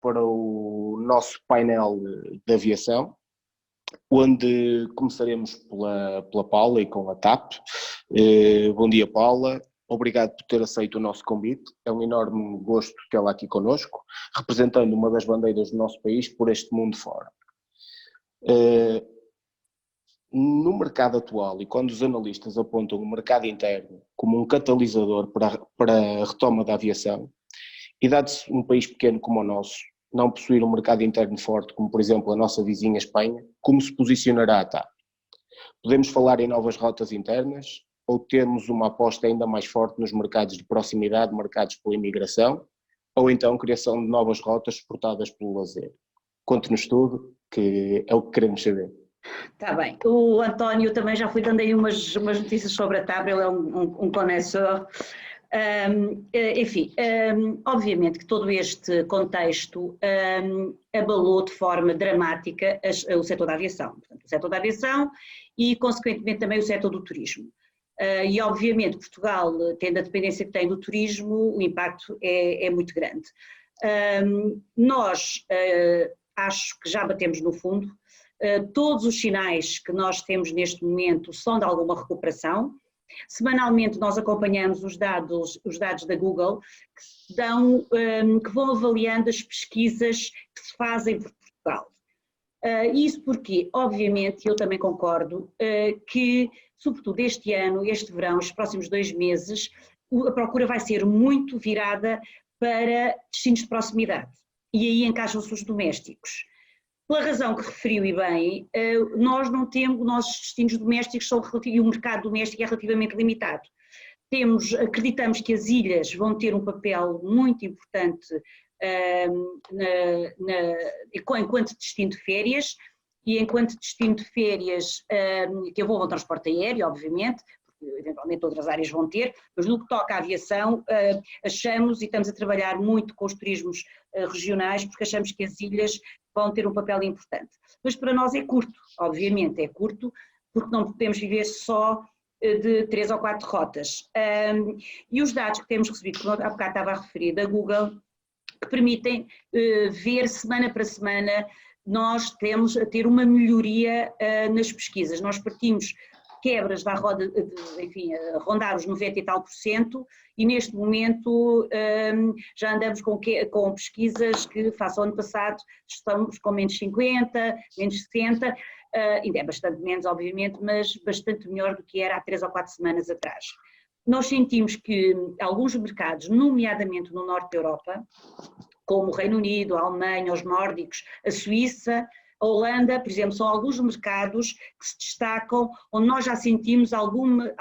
para o nosso painel de aviação, onde começaremos pela Paula e com a TAP. Bom dia, Paula. Obrigado por ter aceito o nosso convite. É um enorme gosto tê-la aqui connosco, representando uma das bandeiras do nosso país por este mundo fora. No mercado atual, e quando os analistas apontam o mercado interno como um catalisador para a retoma da aviação, e dado-se um país pequeno como o nosso, não possuir um mercado interno forte, como por exemplo a nossa vizinha Espanha, como se posicionará a TAP? Podemos falar em novas rotas internas, ou temos uma aposta ainda mais forte nos mercados de proximidade, marcados pela imigração, ou então criação de novas rotas suportadas pelo lazer? Conte-nos tudo, que é o que queremos saber. Está bem, o António também já foi dando aí umas notícias sobre a TAP, ele é um conhecedor. Obviamente que todo este contexto abalou de forma dramática o setor da aviação, portanto, o setor da aviação e consequentemente também o setor do turismo. E obviamente Portugal, tendo a dependência que tem do turismo, o impacto é muito grande. Nós acho que já batemos no fundo, todos os sinais que nós temos neste momento são de alguma recuperação. Semanalmente nós acompanhamos os dados da Google que vão avaliando as pesquisas que se fazem por Portugal. Isso porque, obviamente, eu também concordo que, sobretudo este ano, este verão, os próximos 2 meses, a procura vai ser muito virada para destinos de proximidade. E aí encaixam-se os domésticos. Pela razão que referiu e bem, nós não temos, nossos destinos domésticos e o mercado doméstico é relativamente limitado. Acreditamos que as ilhas vão ter um papel muito importante enquanto destino de férias, e enquanto destino de férias que envolvam transporte aéreo, obviamente, porque eventualmente outras áreas vão ter, mas no que toca à aviação, achamos e estamos a trabalhar muito com os turismos regionais, porque achamos que as ilhas vão ter um papel importante. Mas para nós é curto, obviamente, é curto, porque não podemos viver só de 3 ou 4 rotas. E os dados que temos recebido, como há bocado estava a referir, da Google, que permitem ver semana para semana, nós temos a ter uma melhoria nas pesquisas. Nós partimos quebras da roda, enfim, a rondar os 90 e tal %, e neste momento já andamos com pesquisas que, face ao ano passado, estamos com menos 50, menos 60, ainda é bastante menos, obviamente, mas bastante melhor do que era há 3 ou 4 semanas atrás. Nós sentimos que alguns mercados, nomeadamente no norte da Europa, como o Reino Unido, a Alemanha, os nórdicos, a Suíça, a Holanda, por exemplo, são alguns mercados que se destacam, onde nós já sentimos alguma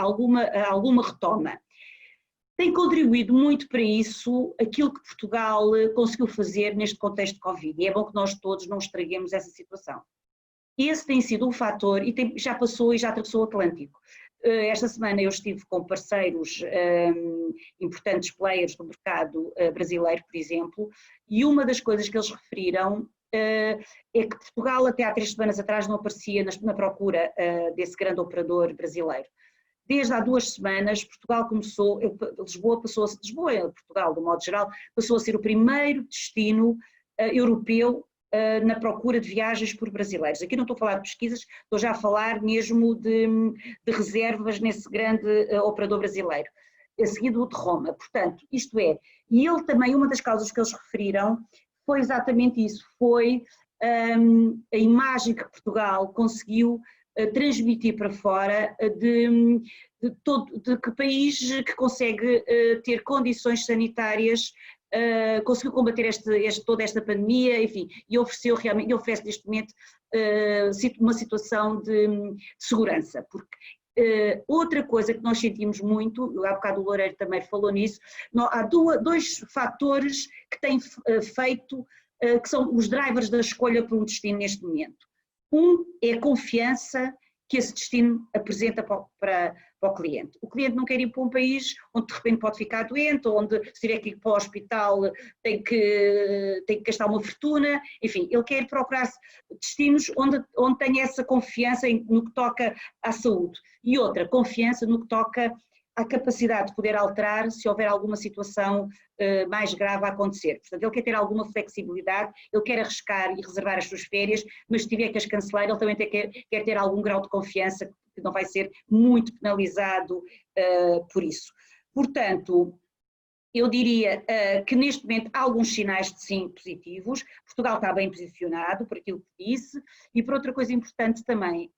retoma. Tem contribuído muito para isso aquilo que Portugal conseguiu fazer neste contexto de Covid, e é bom que nós todos não estraguemos essa situação. Esse tem sido um fator, e já passou e já atravessou o Atlântico. Esta semana eu estive com parceiros importantes players do mercado brasileiro, por exemplo, e uma das coisas que eles referiram é que Portugal até há 3 semanas atrás não aparecia na procura desse grande operador brasileiro. Desde há 2 semanas Portugal Portugal, do modo geral, passou a ser o primeiro destino europeu na procura de viagens por brasileiros. Aqui não estou a falar de pesquisas, estou já a falar mesmo de reservas nesse grande operador brasileiro, seguido de Roma. Portanto, isto é, e ele também, uma das causas que eles referiram foi exatamente isso, foi a imagem que Portugal conseguiu transmitir para fora de que país que consegue ter condições sanitárias, conseguiu combater toda esta pandemia, enfim, e ofereceu realmente, e oferece neste momento uma situação de segurança, porque outra coisa que nós sentimos muito, há bocado o Loureiro também falou nisso, há 2 fatores que têm feito, que são os drivers da escolha por um destino neste momento. Um é a confiança que esse destino apresenta para o cliente. O cliente não quer ir para um país onde de repente pode ficar doente, ou onde se tiver que ir para o hospital tem que gastar uma fortuna, enfim, ele quer procurar destinos onde tenha essa confiança no que toca à saúde. E outra, confiança no que toca a capacidade de poder alterar se houver alguma situação mais grave a acontecer. Portanto, ele quer ter alguma flexibilidade, ele quer arriscar e reservar as suas férias, mas se tiver que as cancelar, ele também quer ter algum grau de confiança que não vai ser muito penalizado por isso. Portanto, eu diria que neste momento há alguns sinais de sim positivos, Portugal está bem posicionado por aquilo que disse, e por outra coisa importante também,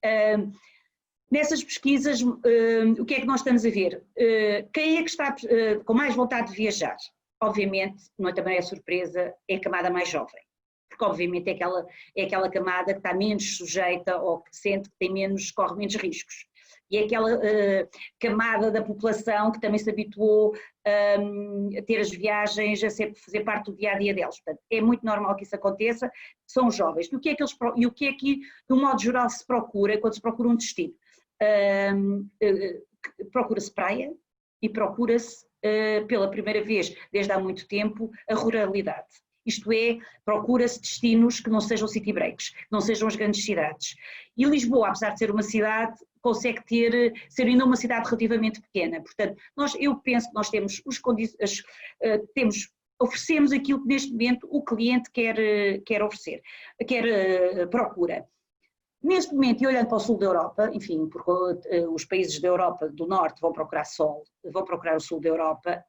nessas pesquisas, o que é que nós estamos a ver? Quem é que está com mais vontade de viajar? Obviamente, não é, também é surpresa, é a camada mais jovem, porque obviamente é aquela camada que está menos sujeita ou que sente que corre menos riscos. E é aquela camada da população que também se habituou a ter as viagens, a fazer parte do dia-a-dia deles. Portanto, é muito normal que isso aconteça, são os jovens. E o que é que, de um modo geral, se procura quando se procura um destino? Procura-se praia e procura-se, pela primeira vez desde há muito tempo, a ruralidade. Isto é, procura-se destinos que não sejam city breaks, que não sejam as grandes cidades. E Lisboa, apesar de ser uma cidade, consegue ser ainda uma cidade relativamente pequena. Portanto, eu penso que nós temos oferecemos aquilo que neste momento o cliente quer oferecer, procura. Neste momento, e olhando para o sul da Europa, enfim, porque os países da Europa do Norte vão procurar sol, vão procurar o sul da Europa,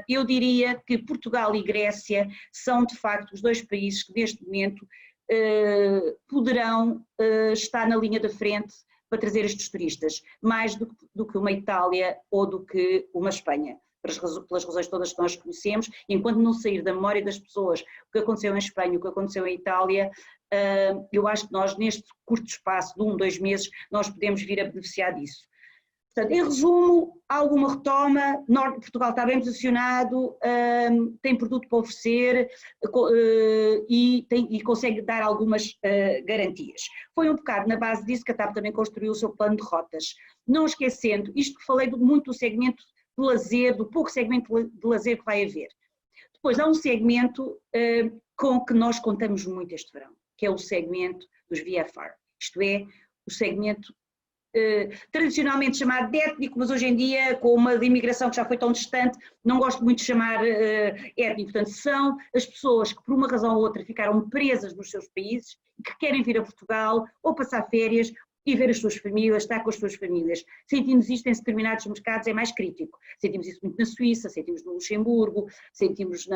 eu diria que Portugal e Grécia são de facto os dois países que neste momento poderão estar na linha da frente para trazer estes turistas, mais do que uma Itália ou do que uma Espanha, pelas razões todas que nós conhecemos. Enquanto não sair da memória das pessoas o que aconteceu em Espanha, o que aconteceu em Itália, eu acho que nós neste curto espaço de 2 meses nós podemos vir a beneficiar disso. Portanto, em resumo, há alguma retoma, Portugal está bem posicionado, tem produto para oferecer e consegue dar algumas garantias. Foi um bocado na base disso que a TAP também construiu o seu plano de rotas. Não esquecendo, isto que falei muito do segmento de lazer, do pouco segmento de lazer que vai haver. Depois há um segmento com que nós contamos muito este verão, que é o segmento dos VFR, isto é, o segmento tradicionalmente chamado de étnico, mas hoje em dia, com uma imigração que já foi tão distante, não gosto muito de chamar étnico. Portanto, são as pessoas que por uma razão ou outra ficaram presas nos seus países e que querem vir a Portugal ou passar férias e ver as suas famílias, estar com as suas famílias. Sentimos isto em determinados mercados, é mais crítico. Sentimos isso muito na Suíça, sentimos no Luxemburgo, sentimos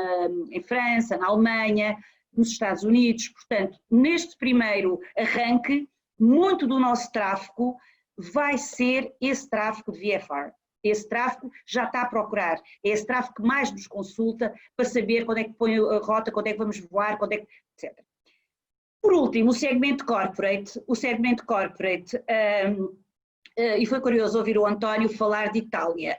em França, na Alemanha, nos Estados Unidos. Portanto, neste primeiro arranque, muito do nosso tráfego vai ser esse tráfego de VFR. Esse tráfego já está a procurar, é esse tráfego que mais nos consulta para saber quando é que põe a rota, quando é que vamos voar, quando é que, etc. Por último, o segmento corporate, e foi curioso ouvir o António falar de Itália,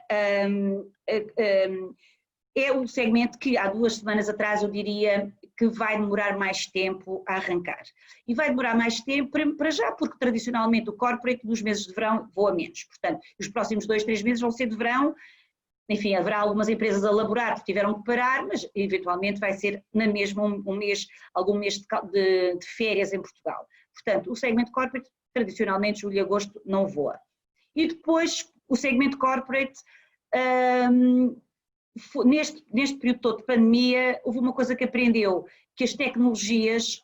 é um segmento que há 2 semanas atrás eu diria que vai demorar mais tempo a arrancar. E vai demorar mais tempo para já, porque tradicionalmente o corporate nos meses de verão voa menos. Portanto, os próximos 2, 3 meses vão ser de verão. Enfim, haverá algumas empresas a laborar porque tiveram que parar, mas eventualmente vai ser na mesma algum mês de férias em Portugal. Portanto, o segmento corporate, tradicionalmente, julho e agosto, não voa. E depois, o segmento corporate, neste período todo de pandemia, houve uma coisa que aprendeu, que as tecnologias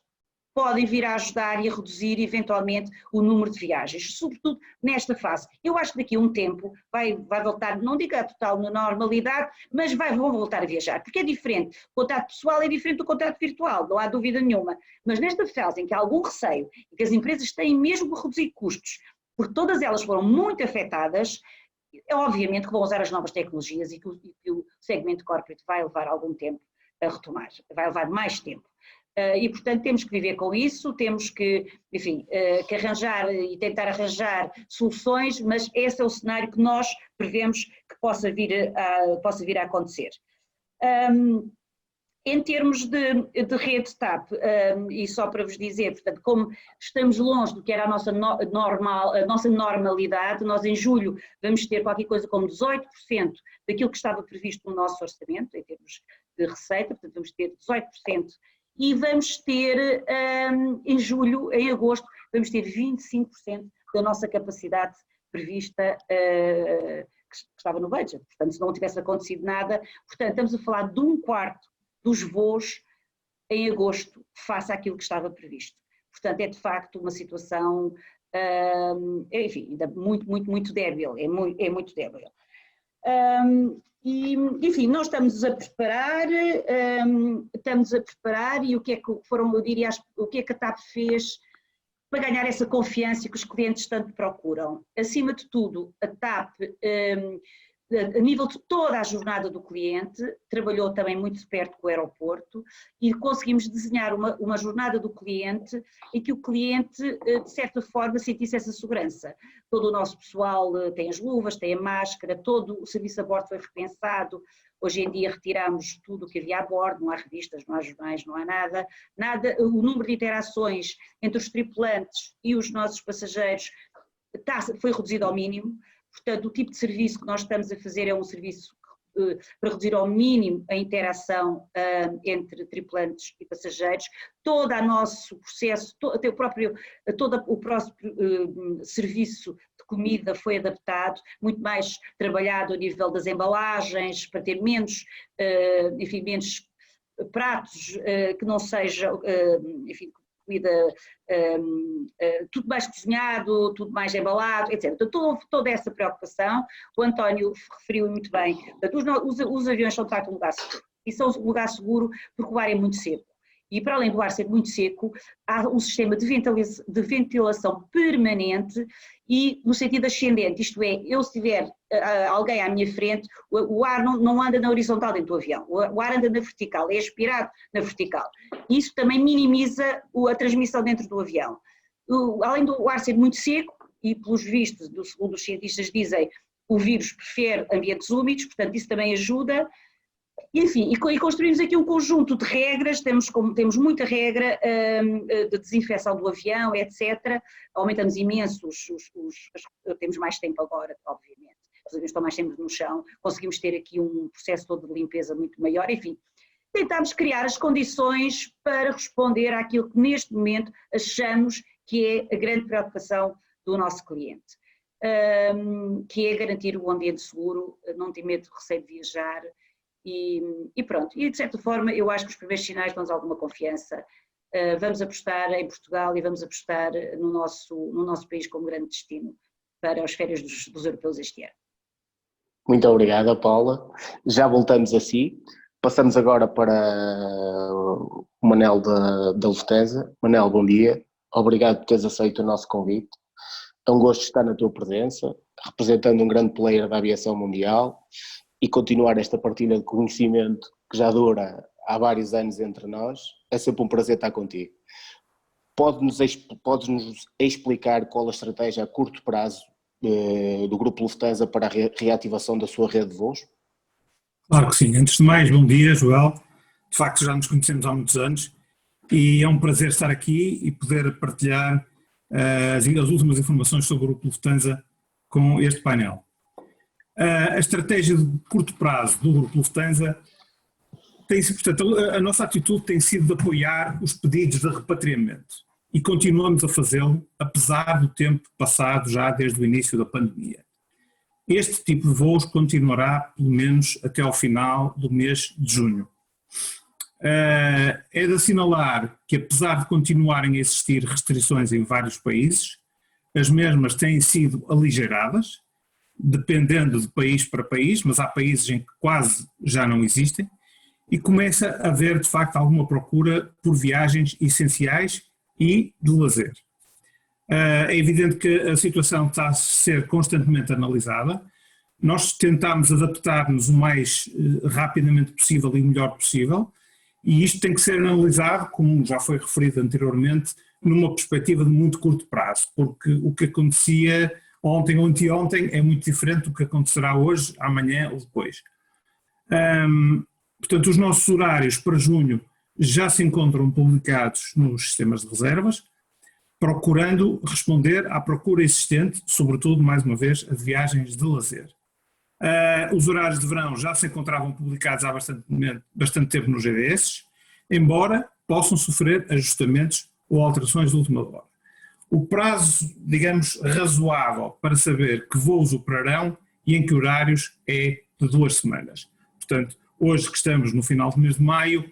podem vir a ajudar e a reduzir eventualmente o número de viagens, sobretudo nesta fase. Eu acho que daqui a um tempo vai voltar, não digo a total normalidade, mas vão voltar a viajar, porque é diferente. O contato pessoal é diferente do contato virtual, não há dúvida nenhuma. Mas nesta fase em que há algum receio e que as empresas têm mesmo que reduzir custos, porque todas elas foram muito afetadas, é obviamente que vão usar as novas tecnologias e que o segmento corporate vai levar algum tempo a retomar, vai levar mais tempo. E, portanto, temos que viver com isso, temos que, enfim, que arranjar e tentar arranjar soluções, mas esse é o cenário que nós prevemos que possa vir a acontecer. Em termos de rede TAP, e só para vos dizer, portanto, como estamos longe do que era a nossa normalidade, nós em julho vamos ter qualquer coisa como 18% daquilo que estava previsto no nosso orçamento, em termos de receita, portanto vamos ter 18%, e vamos ter em julho, em agosto, vamos ter 25% da nossa capacidade prevista, que estava no budget. Portanto, se não tivesse acontecido nada, portanto, estamos a falar de 1/4 dos voos em agosto, face àquilo que estava previsto. Portanto, é de facto uma situação, enfim, ainda muito débil, é muito débil. E, enfim, nós estamos a preparar e o que é que foram, eu diria, o que é que a TAP fez para ganhar essa confiança que os clientes tanto procuram. Acima de tudo, a TAP, a nível de toda a jornada do cliente, trabalhou também muito de perto com o aeroporto e conseguimos desenhar uma jornada do cliente em que o cliente, de certa forma, sentisse essa segurança. Todo o nosso pessoal tem as luvas, tem a máscara, todo o serviço a bordo foi repensado. Hoje em dia retiramos tudo o que havia a bordo, não há revistas, não há jornais, não há nada. O número de interações entre os tripulantes e os nossos passageiros foi reduzido ao mínimo. Portanto, o tipo de serviço que nós estamos a fazer é um serviço para reduzir ao mínimo a interação entre tripulantes e passageiros. Todo o nosso processo, todo o próximo serviço de comida foi adaptado, muito mais trabalhado a nível das embalagens, para ter menos pratos que não sejam, enfim, comida, tudo mais cozinhado, tudo mais embalado, etc. Então, toda essa preocupação, o António referiu muito bem, os aviões são de facto um lugar seguro, e são um lugar seguro porque o ar é muito seco. E para além do ar ser muito seco, há um sistema de ventilação permanente e no sentido ascendente, isto é, se tiver alguém à minha frente, o ar não anda na horizontal dentro do avião, o ar anda na vertical, é aspirado na vertical. Isso também minimiza a transmissão dentro do avião. Além do ar ser muito seco, e pelos vistos, segundo os cientistas dizem, o vírus prefere ambientes úmidos, portanto isso também ajuda. Enfim, e construímos aqui um conjunto de regras, temos muita regra de desinfecção do avião, etc. Aumentamos imenso, temos mais tempo agora, obviamente, os aviões estão mais tempo no chão, conseguimos ter aqui um processo todo de limpeza muito maior, enfim. Tentámos criar as condições para responder àquilo que neste momento achamos que é a grande preocupação do nosso cliente, que é garantir o ambiente seguro, não ter medo de receio de viajar. E pronto, e de certa forma eu acho que os primeiros sinais dão-nos alguma confiança. Vamos apostar em Portugal e vamos apostar no nosso país como grande destino para as férias dos europeus este ano. Muito obrigada, Paula. Já voltamos a si. Passamos agora para o Manel da Lufthansa. Manel, bom dia. Obrigado por teres aceito o nosso convite. É um gosto estar na tua presença, representando um grande player da aviação mundial, e continuar esta partilha de conhecimento que já dura há vários anos entre nós. É sempre um prazer estar contigo. Podes-nos explicar qual a estratégia a curto prazo do Grupo Lufthansa para a reativação da sua rede de voos? Claro que sim. Antes de mais, bom dia, Joel. De facto, já nos conhecemos há muitos anos e é um prazer estar aqui e poder partilhar as últimas informações sobre o Grupo Lufthansa com este painel. A estratégia de curto prazo do Grupo Lufthansa portanto, a nossa atitude tem sido de apoiar os pedidos de repatriamento e continuamos a fazê-lo, apesar do tempo passado já desde o início da pandemia. Este tipo de voos continuará pelo menos até ao final do mês de junho. É de assinalar que, apesar de continuarem a existir restrições em vários países, as mesmas têm sido aligeradas, dependendo de país para país, mas há países em que quase já não existem, e começa a haver de facto alguma procura por viagens essenciais e de lazer. É evidente que a situação está a ser constantemente analisada, nós tentamos adaptar-nos o mais rapidamente possível e o melhor possível, e isto tem que ser analisado, como já foi referido anteriormente, numa perspectiva de muito curto prazo, porque o que acontecia ontem ou anteontem é muito diferente do que acontecerá hoje, amanhã ou depois. Portanto, os nossos horários para junho já se encontram publicados nos sistemas de reservas, procurando responder à procura existente, sobretudo, mais uma vez, a de viagens de lazer. Os horários de verão já se encontravam publicados há bastante tempo nos GDS, embora possam sofrer ajustamentos ou alterações de última hora. O prazo, digamos, razoável para saber que voos operarão e em que horários é de 2 semanas. Portanto, hoje que estamos no final do mês de maio,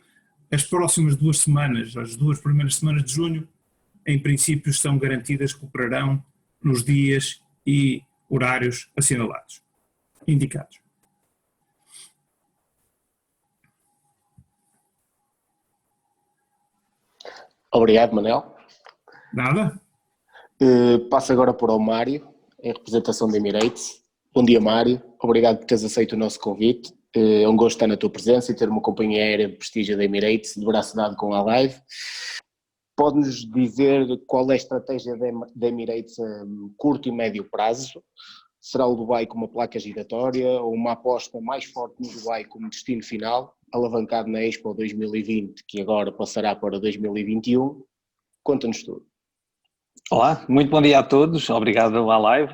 as próximas 2 semanas, as 2 primeiras semanas de junho, em princípio estão garantidas que operarão nos dias e horários assinalados, indicados. Obrigado, Manel. Nada? Passo agora para o Mário, em representação da Emirates. Bom dia, Mário. Obrigado por teres aceito o nosso convite. É um gosto estar na tua presença e ter uma companhia aérea de prestígio da Emirates, de braço dado com a Live. Pode-nos dizer qual é a estratégia da Emirates a curto e médio prazo? Será o Dubai como uma placa giratória ou uma aposta mais forte no Dubai como destino final, alavancado na Expo 2020, que agora passará para 2021? Conta-nos tudo. Olá, muito bom dia a todos, obrigado à live.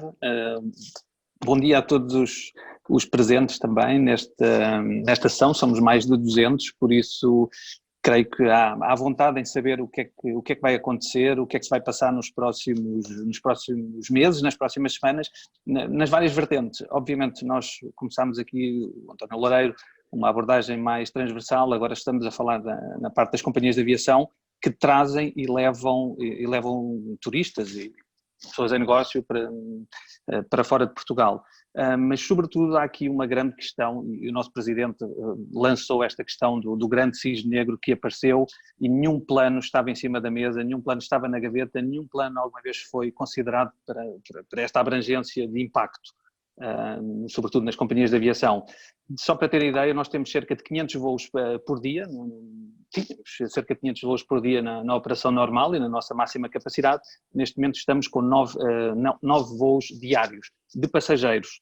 Bom dia a todos os presentes também nesta sessão, somos mais de 200, por isso creio que há vontade em saber o que é que vai acontecer, o que é que se vai passar nos próximos meses, nas próximas semanas, nas várias vertentes. Obviamente nós começámos aqui, o António Loureiro, uma abordagem mais transversal, agora estamos a falar na parte das companhias de aviação, que trazem e levam turistas e pessoas em negócio para fora de Portugal. Mas, sobretudo, há aqui uma grande questão, e o nosso Presidente lançou esta questão do grande cisne negro que apareceu e nenhum plano estava em cima da mesa, nenhum plano estava na gaveta, nenhum plano alguma vez foi considerado para esta abrangência de impacto, sobretudo nas companhias de aviação. Só para ter ideia, nós temos cerca de 500 voos por dia, tínhamos cerca de 500 voos por dia na operação normal e na nossa máxima capacidade. Neste momento estamos com 9 voos diários de passageiros.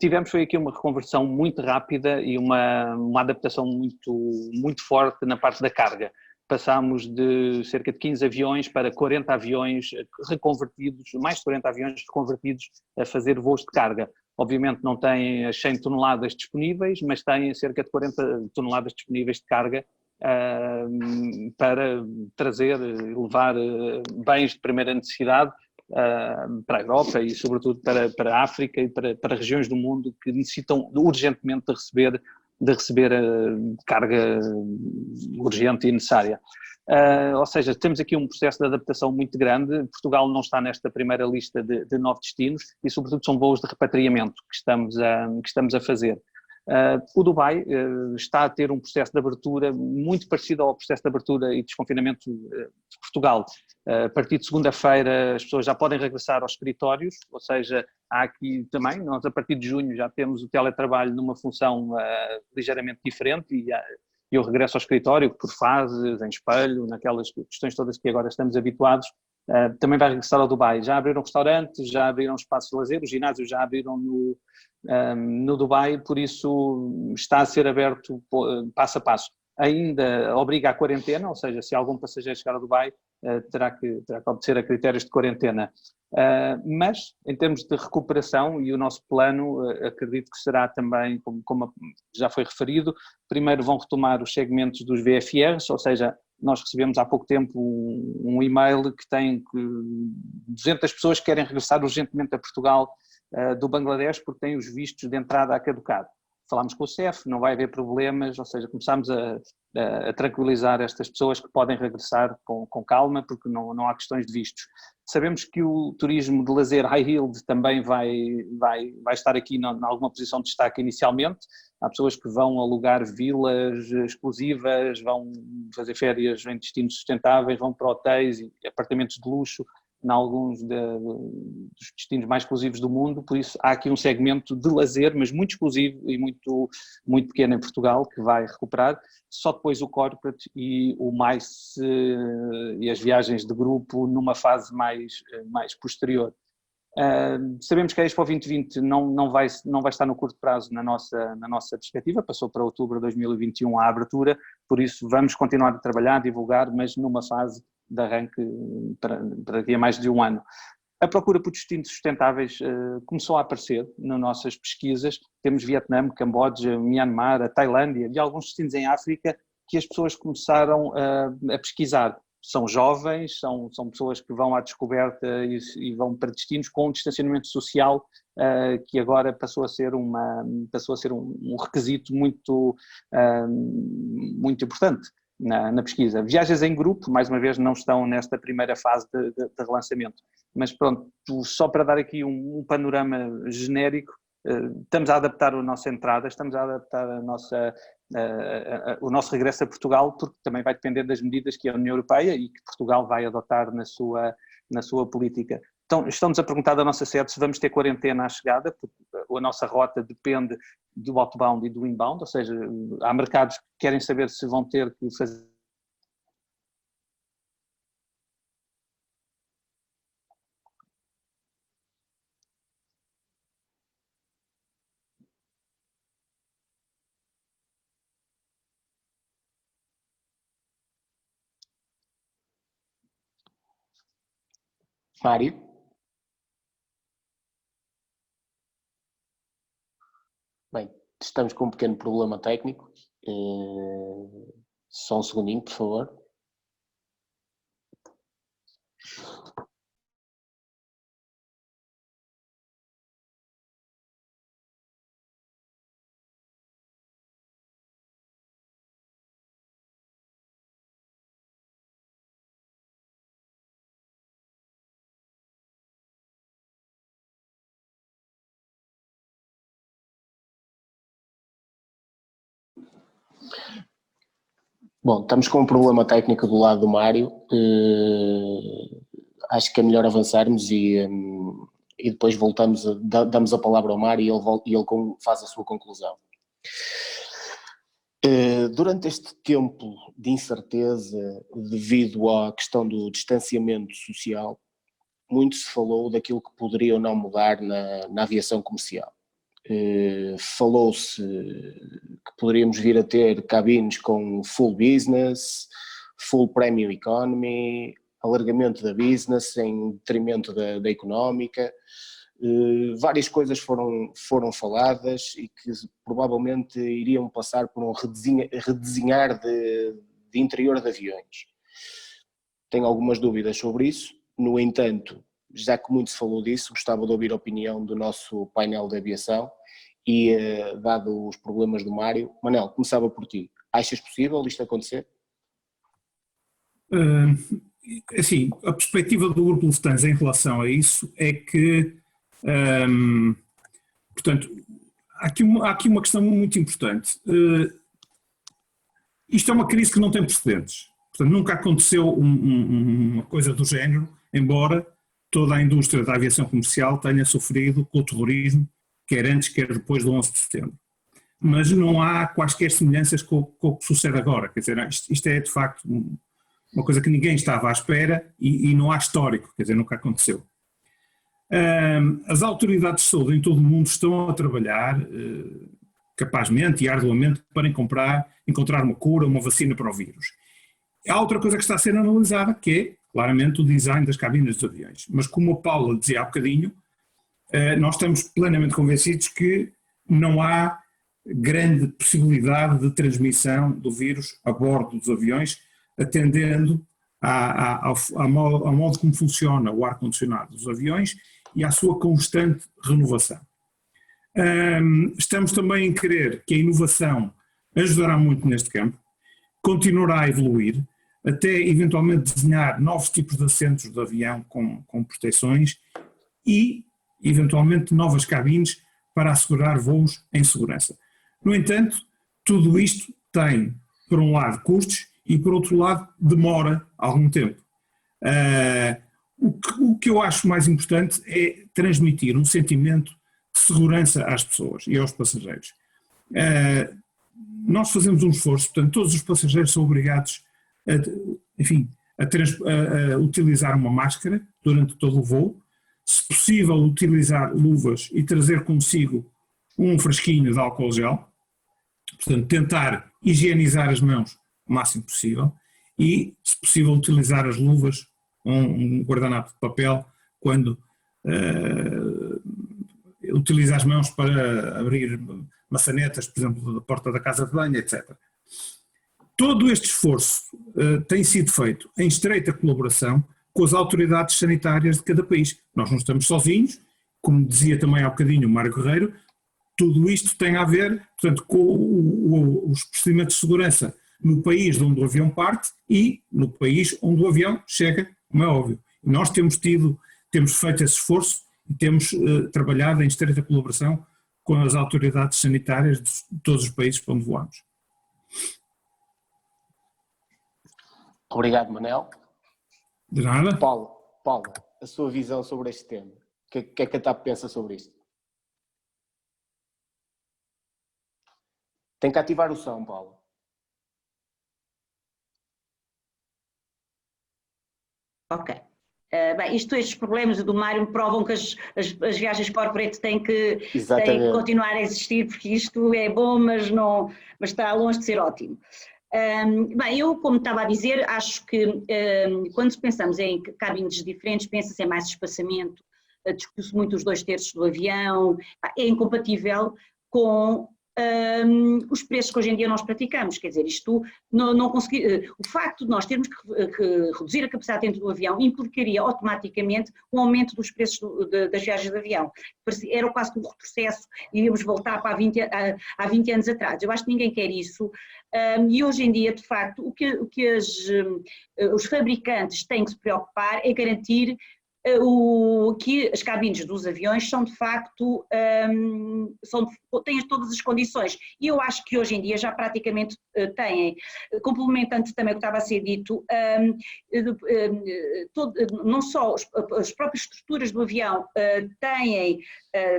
Tivemos foi aqui uma reconversão muito rápida e uma adaptação muito forte na parte da carga. Passámos de cerca de 15 aviões para 40 aviões reconvertidos, mais de 40 aviões reconvertidos a fazer voos de carga. Obviamente não têm as 100 toneladas disponíveis, mas têm cerca de 40 toneladas disponíveis de carga para trazer e levar bens de primeira necessidade para a Europa e sobretudo para a África e para regiões do mundo que necessitam urgentemente de receber carga urgente e necessária. Ou seja, temos aqui um processo de adaptação muito grande. Portugal não está nesta primeira lista de 9 destinos e sobretudo são voos de repatriamento que estamos a fazer. O Dubai está a ter um processo de abertura muito parecido ao processo de abertura e desconfinamento de Portugal. A partir de segunda-feira as pessoas já podem regressar aos escritórios, ou seja, há aqui também, nós a partir de junho já temos o teletrabalho numa função ligeiramente diferente e o regresso ao escritório por fases, em espelho, naquelas questões todas que agora estamos habituados. Também vai regressar ao Dubai. Já abriram restaurantes, já abriram espaços de lazer, os ginásios já abriram no Dubai, por isso está a ser aberto passo a passo. Ainda obriga à quarentena, ou seja, se algum passageiro chegar ao Dubai, terá que obedecer a critérios de quarentena. Mas, em termos de recuperação e o nosso plano, acredito que será também, como já foi referido, primeiro vão retomar os segmentos dos VFRs, ou seja, nós recebemos há pouco tempo um e-mail que tem que 200 pessoas querem regressar urgentemente a Portugal do Bangladesh porque têm os vistos de entrada a caducado. Falámos com o CEF, não vai haver problemas, ou seja, começámos a tranquilizar estas pessoas que podem regressar com calma porque não há questões de vistos. Sabemos que o turismo de lazer high yield também vai estar aqui em alguma posição de destaque inicialmente. Há pessoas que vão alugar vilas exclusivas, vão fazer férias em destinos sustentáveis, vão para hotéis e apartamentos de luxo em alguns dos destinos mais exclusivos do mundo, por isso há aqui um segmento de lazer, mas muito exclusivo e muito pequeno em Portugal, que vai recuperar, só depois o corporate e o MICE e as viagens de grupo numa fase mais posterior. Sabemos que a Expo 2020 não vai estar no curto prazo na nossa perspectiva, passou para outubro de 2021 a abertura, por isso vamos continuar a trabalhar, divulgar, mas numa fase de arranque para daqui a mais de um ano. A procura por destinos sustentáveis começou a aparecer nas nossas pesquisas. Temos Vietnã, Camboja, Myanmar, a Tailândia e alguns destinos em África que as pessoas começaram a pesquisar. são jovens, são pessoas que vão à descoberta e vão para destinos com um distanciamento social que agora passou a ser um requisito muito importante na pesquisa. Viagens em grupo, mais uma vez, não estão nesta primeira fase de relançamento. Mas pronto, só para dar aqui um panorama genérico, estamos a adaptar a nossa entrada, estamos a adaptar o nosso regresso a Portugal, porque também vai depender das medidas que a União Europeia e que Portugal vai adotar na sua política. Então, estamos a perguntar da nossa sede se vamos ter quarentena à chegada, porque a nossa rota depende do outbound e do inbound, ou seja, há mercados que querem saber se vão ter que fazer. Mário? Bem, estamos com um pequeno problema técnico. Só um segundinho, por favor. Bom, estamos com um problema técnico do lado do Mário. Acho que é melhor avançarmos e depois voltamos, damos a palavra ao Mário e ele faz a sua conclusão. Durante este tempo de incerteza devido à questão do distanciamento social, muito se falou daquilo que poderia ou não mudar na aviação comercial. Falou-se que poderíamos vir a ter cabines com full business, full premium economy, alargamento da business em detrimento da económica. Várias coisas foram faladas e que provavelmente iriam passar por um redesenhar de interior de aviões. Tenho algumas dúvidas sobre isso, no entanto, já que muito se falou disso, gostava de ouvir a opinião do nosso painel de aviação e, dado os problemas do Mário, Manel, começava por ti. Achas possível isto acontecer? Assim, a perspectiva do Grupo Lufthansa em relação a isso é que, portanto, há aqui uma questão muito importante. Isto é uma crise que não tem precedentes. Portanto, nunca aconteceu uma coisa do género, embora toda a indústria da aviação comercial tenha sofrido com o terrorismo, quer antes, quer depois do 11 de setembro. Mas não há quaisquer semelhanças com o que sucede agora. Quer dizer, isto é de facto uma coisa que ninguém estava à espera e não há histórico, quer dizer, nunca aconteceu. As autoridades de saúde em todo o mundo estão a trabalhar capazmente e arduamente para encontrar uma cura, uma vacina para o vírus. Há outra coisa que está a ser analisada, que é claramente o design das cabines dos aviões. Mas como a Paula dizia há bocadinho, nós estamos plenamente convencidos que não há grande possibilidade de transmissão do vírus a bordo dos aviões, atendendo ao modo como funciona o ar-condicionado dos aviões e à sua constante renovação. Estamos também a crer que a inovação ajudará muito neste campo, continuará a evoluir, até eventualmente desenhar novos tipos de assentos de avião com proteções e, eventualmente, novas cabines para assegurar voos em segurança. No entanto, tudo isto tem, por um lado, custos e, por outro lado, demora algum tempo. O que eu acho mais importante é transmitir um sentimento de segurança às pessoas e aos passageiros. Nós fazemos um esforço, portanto, todos os passageiros são obrigados a utilizar uma máscara durante todo o voo, se possível utilizar luvas e trazer consigo um frasquinho de álcool gel, portanto tentar higienizar as mãos o máximo possível e, se possível, utilizar as luvas, um guardanapo de papel, quando utiliza as mãos para abrir maçanetas, por exemplo, da porta da casa de banho, etc. Todo este esforço tem sido feito em estreita colaboração com as autoridades sanitárias de cada país. Nós não estamos sozinhos, como dizia também há bocadinho o Mário Guerreiro, tudo isto tem a ver, portanto, com os procedimentos de segurança no país de onde o avião parte e no país onde o avião chega, como é óbvio. Nós temos feito esse esforço e temos trabalhado em estreita colaboração com as autoridades sanitárias de todos os países para onde voamos. Obrigado, Manel. De nada. Paulo, a sua visão sobre este tema. O que é que a TAP pensa sobre isto? Tem que ativar o som, Paulo. Ok. Bem, estes problemas do Mário provam que as viagens corporate têm que continuar a existir, porque isto é bom, mas está longe de ser ótimo. Bem, eu, como estava a dizer, acho que quando pensamos em cabines diferentes, pensa-se em mais espaçamento, discute-se muito os 2/3 do avião, é incompatível com os preços que hoje em dia nós praticamos, quer dizer, isto não conseguir, o facto de nós termos que reduzir a capacidade dentro do avião implicaria automaticamente um aumento dos preços das viagens de avião. Era quase que um retrocesso e íamos voltar para há 20 anos atrás. Eu acho que ninguém quer isso e hoje em dia, de facto, o que os fabricantes têm que se preocupar é garantir que as cabines dos aviões são de facto, têm todas as condições e eu acho que hoje em dia já praticamente têm, complementando também o que estava a ser dito, não só as próprias estruturas do avião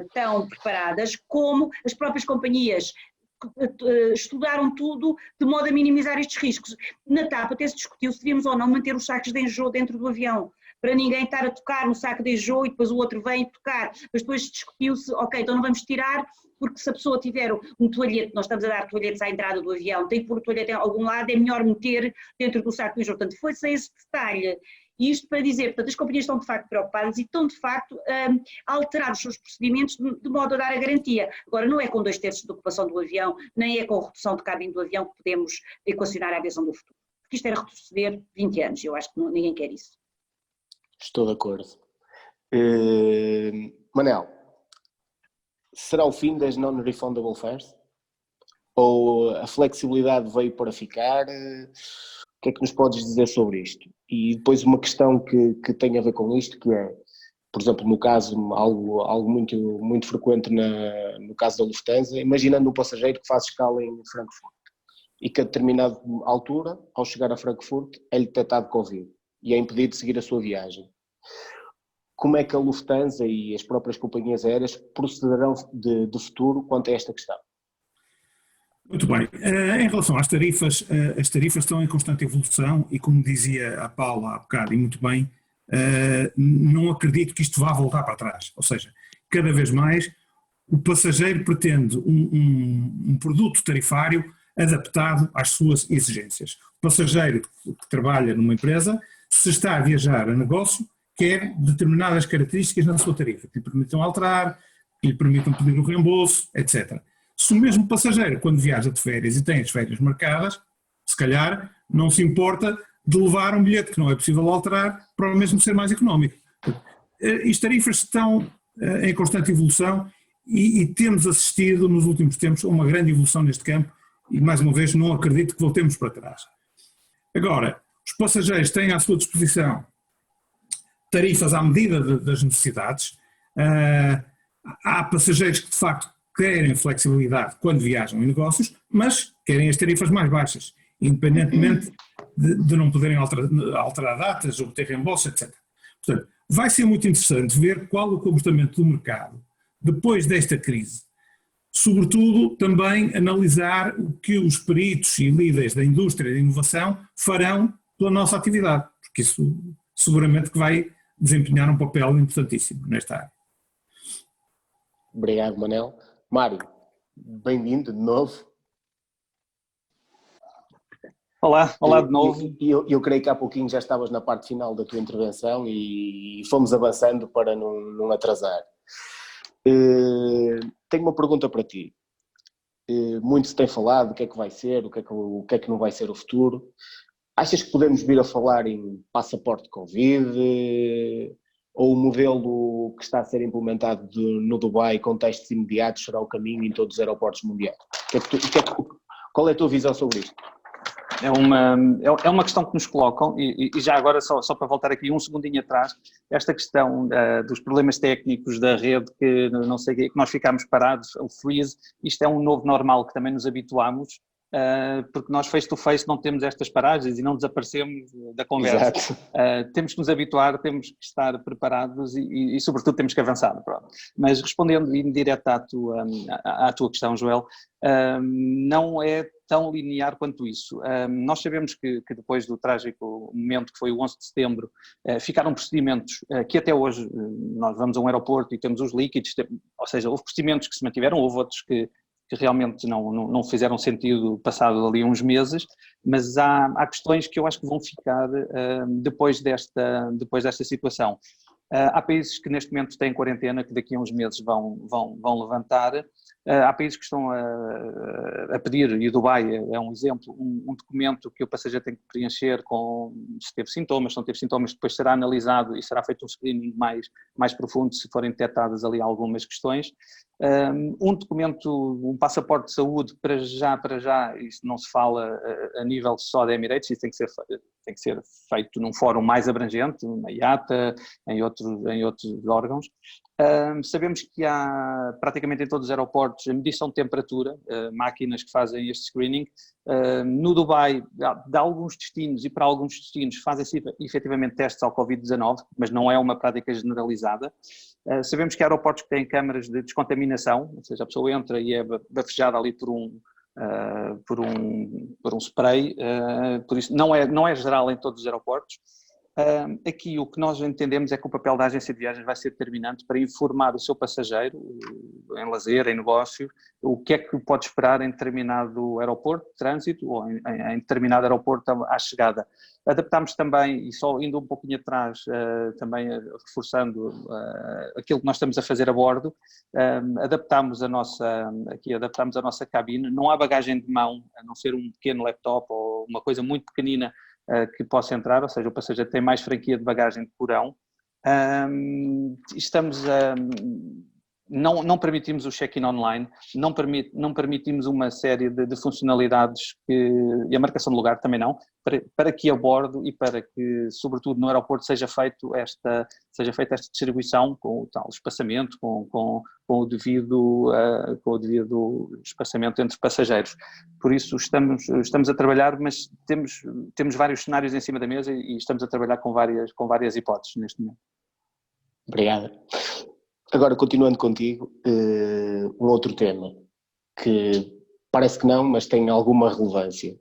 estão preparadas, como as próprias companhias estudaram tudo de modo a minimizar estes riscos. Na TAP até se discutiu se devíamos ou não manter os sacos de enjoo dentro do avião, para ninguém estar a tocar no saco de enjoo e depois o outro vem tocar, mas depois discutiu-se, ok, então não vamos tirar, porque se a pessoa tiver um toalhete, nós estamos a dar toalhetes à entrada do avião, tem que pôr o toalhete em algum lado, é melhor meter dentro do saco de enjoo. Portanto, foi sem esse detalhe. E isto para dizer, portanto, as companhias estão de facto preocupadas e estão de facto a alterar os seus procedimentos de modo a dar a garantia. Agora, não é com 2/3 da ocupação do avião, nem é com a redução de cabine do avião que podemos equacionar a aviação do futuro. Porque isto era retroceder 20 anos, eu acho que ninguém quer isso. Estou de acordo. Manel, será o fim das non-refundable fares? Ou a flexibilidade veio para ficar? O que é que nos podes dizer sobre isto? E depois uma questão que tem a ver com isto, que é, por exemplo, no caso, algo muito frequente no caso da Lufthansa, imaginando um passageiro que faz escala em Frankfurt e que a determinada altura, ao chegar a Frankfurt, é-lhe detectado Covid e é impedido de seguir a sua viagem. Como é que a Lufthansa e as próprias companhias aéreas procederão de futuro quanto a esta questão? Muito bem. Em relação às tarifas, as tarifas estão em constante evolução e, como dizia a Paula há bocado e muito bem, não acredito que isto vá voltar para trás. Ou seja, cada vez mais o passageiro pretende um produto tarifário adaptado às suas exigências. O passageiro que trabalha numa empresa, se está a viajar a negócio, quer determinadas características na sua tarifa, que lhe permitam alterar, que lhe permitam pedir o reembolso, etc. Se o mesmo passageiro, quando viaja de férias e tem as férias marcadas, se calhar não se importa de levar um bilhete que não é possível alterar para o mesmo ser mais económico. As tarifas estão em constante evolução e temos assistido nos últimos tempos a uma grande evolução neste campo e, mais uma vez, não acredito que voltemos para trás. Agora, os passageiros têm à sua disposição tarifas à medida das necessidades. Há passageiros que, de facto, querem flexibilidade quando viajam em negócios, mas querem as tarifas mais baixas, independentemente de não poderem alterar datas, obter reembolso, etc. Portanto, vai ser muito interessante ver qual o comportamento do mercado depois desta crise. Sobretudo, também analisar o que os peritos e líderes da indústria de inovação farão pela nossa atividade, porque isso seguramente que vai desempenhar um papel importantíssimo nesta área. Obrigado, Manel. Mário, bem-vindo de novo. Olá de novo. Eu creio que há pouquinho já estavas na parte final da tua intervenção e fomos avançando para não atrasar. Tenho uma pergunta para ti. muito se tem falado, o que é que vai ser, o que é que não vai ser o futuro. Achas que podemos vir a falar em passaporte Covid, ou o modelo que está a ser implementado no Dubai com testes imediatos será o caminho em todos os aeroportos mundiais? Qual é a tua visão sobre isto? É uma questão que nos colocam, e já agora, só para voltar aqui um segundinho atrás, esta questão dos problemas técnicos da rede, que não sei que nós ficámos parados, o freeze, isto é um novo normal que também nos habituámos, porque nós face to face não temos estas paragens e não desaparecemos da conversa. Temos que nos habituar, temos que estar preparados e sobretudo temos que avançar. Pronto. Mas respondendo em direto à tua questão, Joel, não é tão linear quanto isso. Nós sabemos que depois do trágico momento que foi o 11 de setembro, ficaram procedimentos que até hoje nós vamos a um aeroporto e temos os líquidos, ou seja, houve procedimentos que se mantiveram, houve outros que realmente não fizeram sentido passado ali uns meses, mas há questões que eu acho que vão ficar depois desta situação. Há países que neste momento têm quarentena, que daqui a uns meses vão levantar. Há países que estão a pedir, e o Dubai é um exemplo, um documento que o passageiro tem que preencher com se teve sintomas, se não teve sintomas, depois será analisado e será feito um screening mais profundo se forem detectadas ali algumas questões. Um documento, um passaporte de saúde, para já, isso não se fala a nível só da Emirates, isso tem que ser feito num fórum mais abrangente, na IATA, em outros órgãos. Sabemos que há praticamente em todos os aeroportos a medição de temperatura, máquinas que fazem este screening. No Dubai, de alguns destinos e para alguns destinos fazem-se efetivamente testes ao Covid-19, mas não é uma prática generalizada. Sabemos que há aeroportos que têm câmaras de descontaminação, ou seja, a pessoa entra e é bafejada ali por um spray, por isso não é geral em todos os aeroportos. Aqui o que nós entendemos é que o papel da agência de viagens vai ser determinante para informar o seu passageiro, em lazer, em negócio, o que é que pode esperar em determinado aeroporto de trânsito ou em determinado aeroporto à chegada. Adaptámos também, e só indo um pouquinho atrás, também reforçando aquilo que nós estamos a fazer a bordo, adaptámos a nossa cabine, não há bagagem de mão, a não ser um pequeno laptop ou uma coisa muito pequenina que possa entrar, ou seja, o passageiro tem mais franquia de bagagem de porão. Não permitimos o check-in online, não permitimos uma série de funcionalidades e a marcação de lugar também não, para que a bordo e para que, sobretudo no aeroporto, seja feita esta distribuição com o tal espaçamento, com o devido espaçamento entre passageiros. Por isso estamos a trabalhar, mas temos vários cenários em cima da mesa e estamos a trabalhar com várias hipóteses neste momento. Obrigado. Agora, continuando contigo, um outro tema que parece que não, mas tem alguma relevância.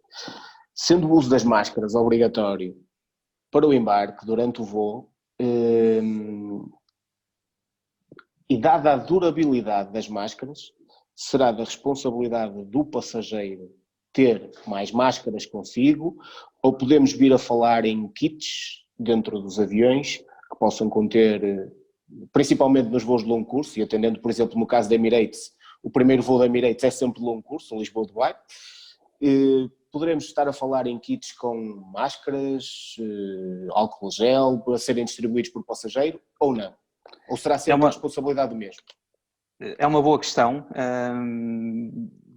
Sendo o uso das máscaras obrigatório para o embarque durante o voo, e dada a durabilidade das máscaras, será da responsabilidade do passageiro ter mais máscaras consigo, ou podemos vir a falar em kits dentro dos aviões que possam conter, principalmente nos voos de longo curso, e atendendo, por exemplo, no caso da Emirates, o primeiro voo da Emirates é sempre de longo curso, Lisboa-Dubai, poderemos estar a falar em kits com máscaras, álcool gel, para serem distribuídos por passageiro, ou não? Ou será sempre a responsabilidade do mesmo? É uma boa questão.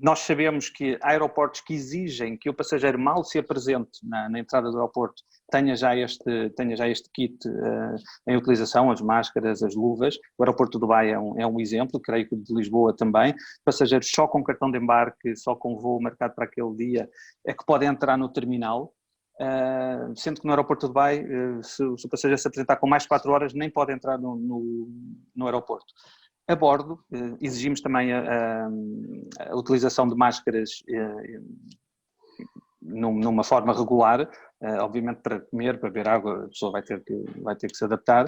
Nós sabemos que há aeroportos que exigem que o passageiro mal se apresente na entrada do aeroporto tenha já este kit em utilização, as máscaras, as luvas. O aeroporto de Dubai é um exemplo, creio que de Lisboa também. Passageiros só com cartão de embarque, só com voo marcado para aquele dia, é que podem entrar no terminal. Sendo que no aeroporto de Dubai, se o passageiro se apresentar com mais de 4 horas, nem pode entrar no aeroporto. A bordo, exigimos também a utilização de máscaras numa forma regular, obviamente para comer, para beber água, a pessoa vai ter que se adaptar,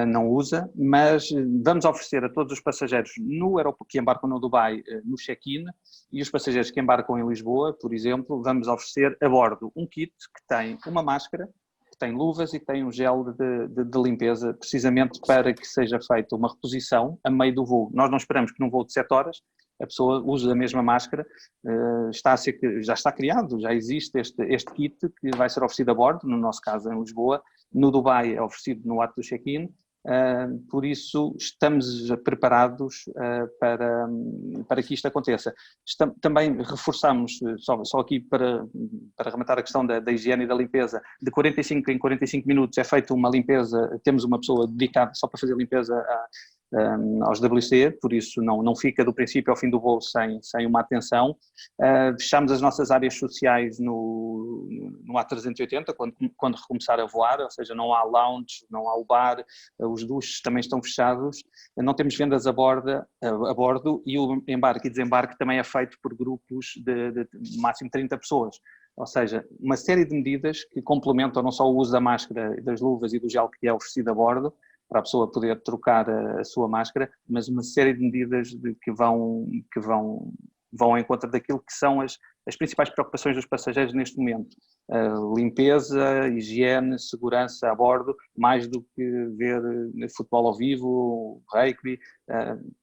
não usa, mas vamos oferecer a todos os passageiros no aeroporto que embarcam no Dubai no check-in e os passageiros que embarcam em Lisboa, por exemplo, vamos oferecer a bordo um kit que tem uma máscara, tem luvas e tem um gel de limpeza, precisamente para que seja feita uma reposição a meio do voo. Nós não esperamos que num voo de 7 horas a pessoa usa a mesma máscara, já está criado, já existe este kit que vai ser oferecido a bordo, no nosso caso em Lisboa, no Dubai é oferecido no ato do check-in, por isso estamos preparados para que isto aconteça. Também reforçamos, só aqui para rematar a questão da higiene e da limpeza, de 45 em 45 minutos é feita uma limpeza, temos uma pessoa dedicada só para fazer limpeza aos WC, por isso não fica do princípio ao fim do voo sem uma atenção. Fechamos as nossas áreas sociais no A380 quando recomeçar a voar, ou seja, não há lounge, não há o bar, os duches também estão fechados, não temos vendas a bordo e o embarque e desembarque também é feito por grupos de máximo 30 pessoas. Ou seja, uma série de medidas que complementam não só o uso da máscara, das luvas e do gel que é oferecido a bordo, para a pessoa poder trocar a sua máscara, mas uma série de medidas que vão ao encontro daquilo que são as principais preocupações dos passageiros neste momento. Limpeza, higiene, segurança a bordo, mais do que ver futebol ao vivo, rugby,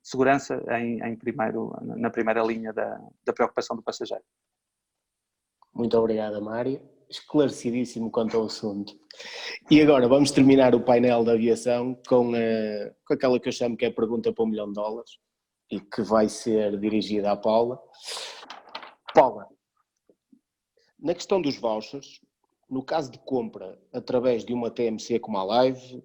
segurança na primeira linha da preocupação do passageiro. Muito obrigado, Mário. Esclarecidíssimo quanto ao assunto. E agora vamos terminar o painel da aviação com aquela que eu chamo que é a pergunta para $1 milhão e que vai ser dirigida à Paula. Paula, na questão dos vouchers, no caso de compra através de uma TMC como a Live,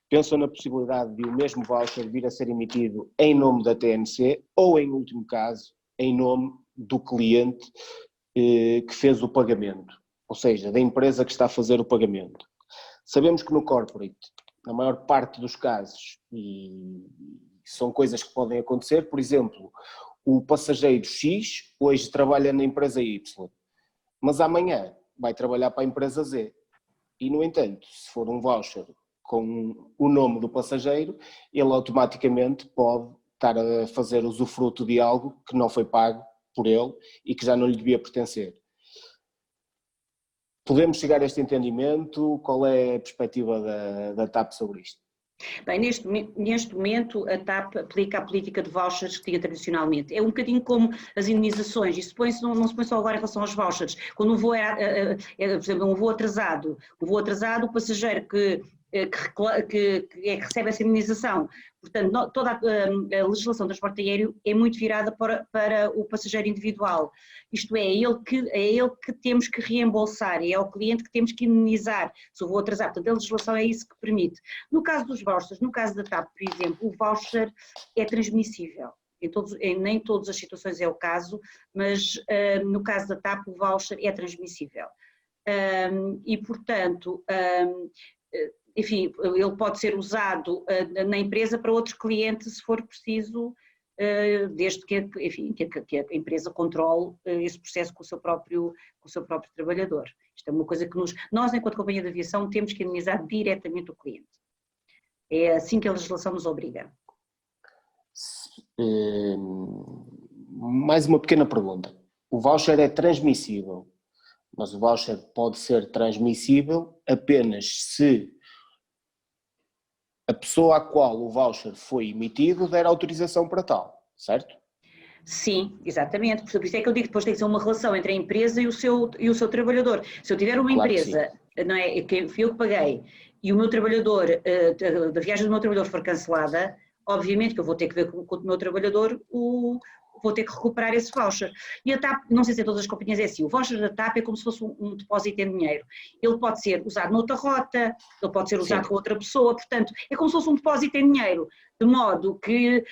pensam na possibilidade de o mesmo voucher vir a ser emitido em nome da TMC ou, em último caso, em nome do cliente que fez o pagamento? Ou seja, da empresa que está a fazer o pagamento. Sabemos que no corporate, na maior parte dos casos, e são coisas que podem acontecer, por exemplo, o passageiro X hoje trabalha na empresa Y, mas amanhã vai trabalhar para a empresa Z. E, no entanto, se for um voucher com o nome do passageiro, ele automaticamente pode estar a fazer usufruto de algo que não foi pago por ele e que já não lhe devia pertencer. Podemos chegar a este entendimento? Qual é a perspectiva da TAP sobre isto? Bem, neste momento a TAP aplica a política de vouchers que tinha tradicionalmente. É um bocadinho como as indenizações, isso não se põe só agora em relação aos vouchers. Quando um voo por exemplo, um voo atrasado, o passageiro que recebe essa indenização. Portanto, toda a legislação do transporte aéreo é muito virada para o passageiro individual. Isto é ele que temos que reembolsar, é ao cliente que temos que indenizar se o voo atrasar. Portanto, a legislação é isso que permite. No caso dos vouchers, no caso da TAP, por exemplo, o voucher é transmissível. Nem todas as situações é o caso, mas no caso da TAP o voucher é transmissível. E, portanto, enfim, ele pode ser usado na empresa para outro cliente se for preciso, desde que a empresa controle esse processo com o seu próprio trabalhador. Isto é uma coisa que nós, enquanto companhia de aviação, temos que indenizar diretamente o cliente. É assim que a legislação nos obriga. Mais uma pequena pergunta. O voucher é transmissível, mas o voucher pode ser transmissível apenas se a pessoa à qual o voucher foi emitido der autorização para tal, certo? Sim, exatamente. Por isso é que eu digo que depois tem que ser uma relação entre a empresa e o seu trabalhador. Se eu tiver uma empresa, não é, que fui eu que paguei, e o meu trabalhador, da viagem do meu trabalhador for cancelada, obviamente que eu vou ter que ver com o meu trabalhador vou ter que recuperar esse voucher. E a TAP, não sei se em todas as companhias é assim, o voucher da TAP é como se fosse um depósito em dinheiro. Ele pode ser usado noutra rota, ele pode ser usado com outra pessoa, portanto, é como se fosse um depósito em dinheiro, de modo que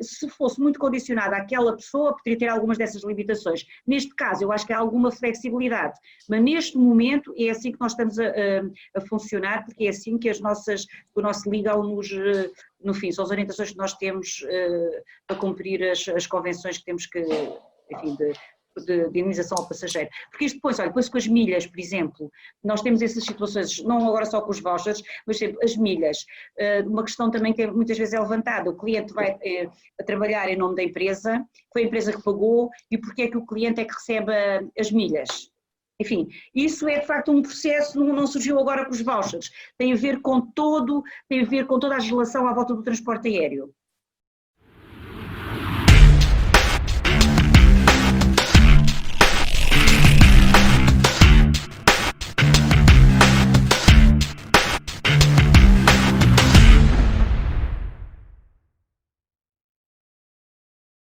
se fosse muito condicionado àquela pessoa, poderia ter algumas dessas limitações. Neste caso, eu acho que há alguma flexibilidade, mas neste momento é assim que nós estamos a funcionar, porque é assim que o nosso legal no fim, são as orientações que nós temos para cumprir as convenções que temos que, enfim, de indenização ao passageiro. Porque isto depois com as milhas, por exemplo, nós temos essas situações, não agora só com os vouchers, mas sempre as milhas. Uma questão também que muitas vezes é levantada, o cliente vai a trabalhar em nome da empresa, foi a empresa que pagou, e porque é que o cliente é que recebe as milhas? Enfim, isso é de facto um processo, não surgiu agora com os vouchers, tem a ver com toda a legislação à volta do transporte aéreo.